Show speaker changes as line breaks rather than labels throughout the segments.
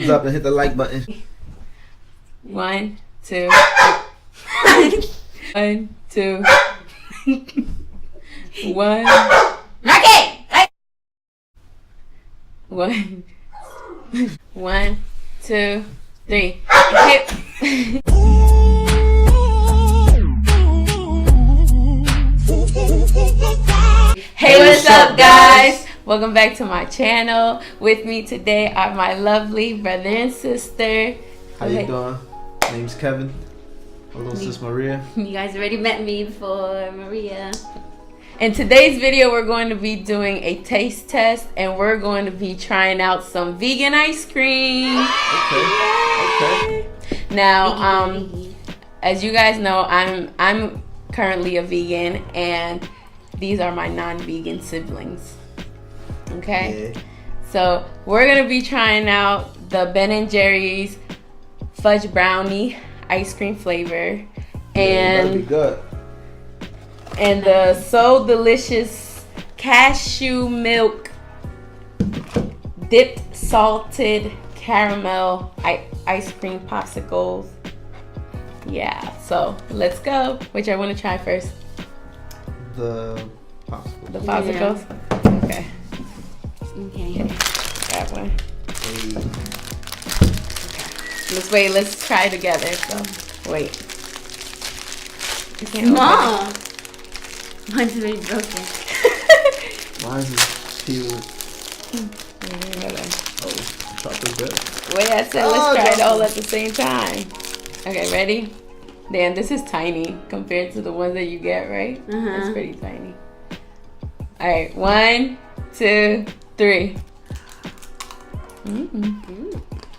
Thumbs up and hit the like button.
1, 2. 1, 2. 1.
Okay.
1. 1, 2, 3. Hip. Hey, what's up, guys? Welcome back to my channel. With me today are my lovely brother and sister.
How you doing? Name's Kevin. Hello, sis Maria.
You guys already met me before, Maria.
In today's video, we're going to be doing a taste test, and we're going to be trying out some vegan ice cream.
Okay.
Now, as you guys know, I'm currently a vegan, and these are my non-vegan siblings. Okay,
Yeah.
so we're gonna be trying out the Ben & Jerry's fudge brownie ice cream flavor,
That'd be
and
good.
the so delicious cashew milk dipped salted caramel ice cream popsicles. Yeah, so let's go. Which I want to try first.
The popsicle.
The popsicles. Okay.
Okay.
That one.
Hey.
Let's try together. So wait. I can't
Small. Mine's already broken.
Mine's is cute.
open it.
Oh, chocolate bit.
Wait, I said let's try it all at the same time. Okay, ready? Damn, this is tiny compared to the ones that you get, right? It's pretty tiny. All right, 1, 2, 3.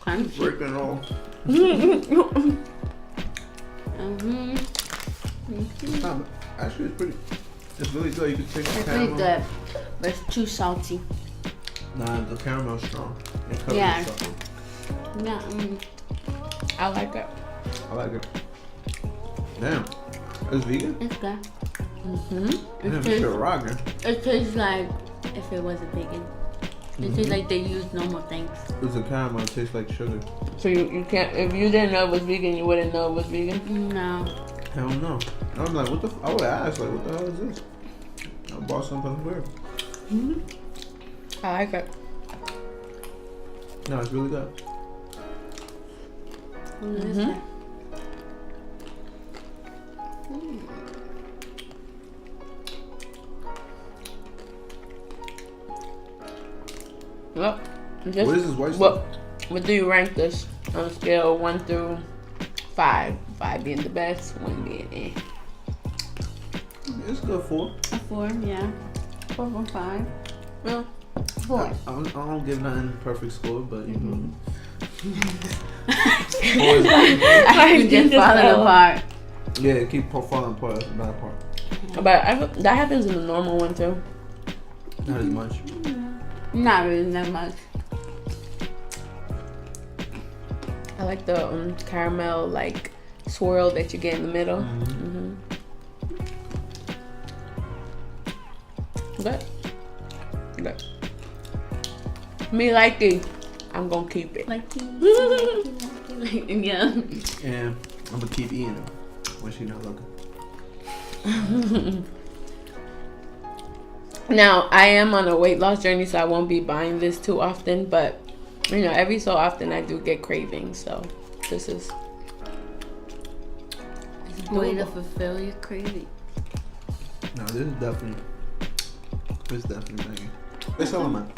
Crunchy.
Freaking roll. Actually, it's pretty. It's really good. You can take the
It's
caramel.
pretty good, but it's too salty.
Nah, the caramel's strong. It covers
Yeah.
the chocolate.
Yeah.
I like it.
I like it. Damn. It's vegan?
It's good.
Damn, it's shit rocking.
It tastes like if it wasn't vegan. It tastes like they used normal things.
It's a caramel. It tastes like sugar.
So you can't, if you didn't know it was vegan, you wouldn't know it was vegan.
No.
Hell no. I was like, what the? I would ask, like, what the hell is this? I bought something weird.
I like it.
No, it's really good.
What is that?
Well,
What is this white stuff?
what do you rank this on a scale of 1 through 5? 5 being the best, 1 being eh.
It's good for.
A 4, yeah. 4 from 5.
Well,
I
4.
don't give nothing perfect score, but you know.
You just falling apart.
Yeah, keep falling apart. That's the bad part.
But that happens in the normal one too.
Not as much.
Not really that much.
I like the caramel like swirl that you get in the middle. Good. Me like it. I'm gonna keep it.
Like yeah.
And I'm gonna keep eating it when she's not looking.
Now I am on a weight loss journey, so I won't be buying this too often. But you know, every so often I do get cravings. So this is
Way to fulfill your craving.
No, this is definitely. It's definitely banging. It's selling man.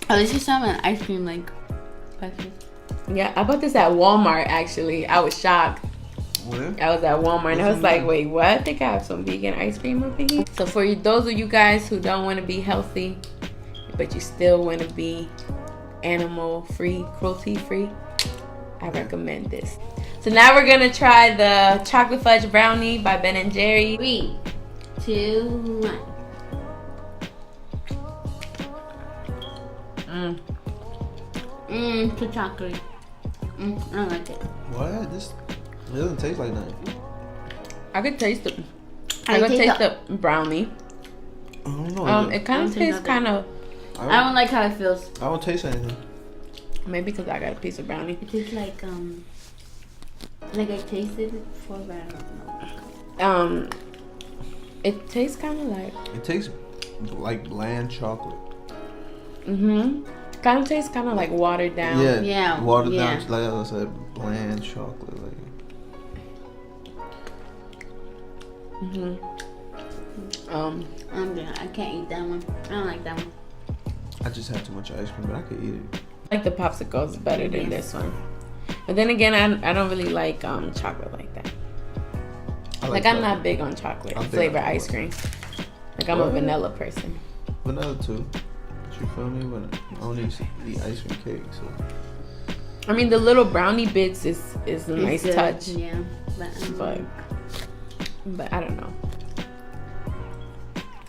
Oh, this is some ice cream like breakfast.
Yeah, I bought this at Walmart actually. I was shocked.
Oh, yeah?
I was at Walmart and I was like, wait, what? They got some vegan ice cream over here? So for you, those of you guys who don't want to be healthy, but you still want to be animal free, cruelty free, I recommend this. So now we're gonna try the chocolate fudge brownie by Ben & Jerry.
3, 2, 1. Too chocolate. I don't like it.
What? This it doesn't taste like nothing.
I could taste it.
I
I could
taste
taste the brownie.
I don't know.
It kind of tastes kind of.
I don't like how it feels.
I don't taste anything.
Maybe because I got a piece of brownie.
It tastes like I tasted it before, but I don't know.
It tastes kind of like.
It tastes like bland chocolate.
Kind of tastes kind of like watered down.
Yeah.
Watered down, like I said, bland chocolate. Like.
I can't eat that one. I don't like that one.
I just had too much ice cream, but I could eat it.
I like the popsicles better than this one. But then again, I don't really like chocolate like that. Like I'm not big on chocolate flavor ice cream. Like I'm a vanilla person.
Vanilla too. You feel me? But I only eat ice cream cake, so.
I mean, the little brownie bits is a nice touch.
Yeah,
but I don't know.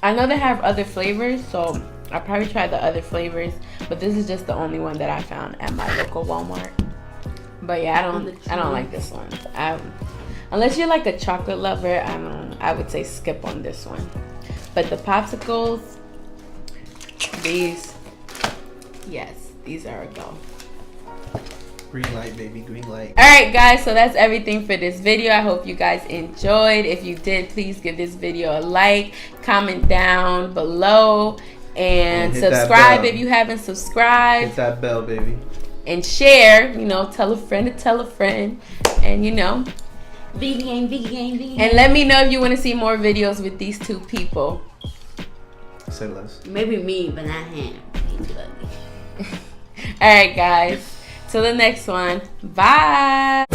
I know they have other flavors, so I'll probably try the other flavors. But this is just the only one that I found at my local Walmart. But yeah, I don't like this one. Unless you're like a chocolate lover, I would say skip on this one. But the popsicles, these are a go.
Green light, baby, green light.
Alright guys, so that's everything for this video. I hope you guys enjoyed. If you did, please give this video a like, comment down below, and subscribe if you haven't subscribed.
Hit that bell, baby.
And share, tell a friend to tell a friend. And
vegan.
And let me know if you want to see more videos with these two people.
Say less.
Maybe me, but not him.
Alright guys, till the next one. Bye.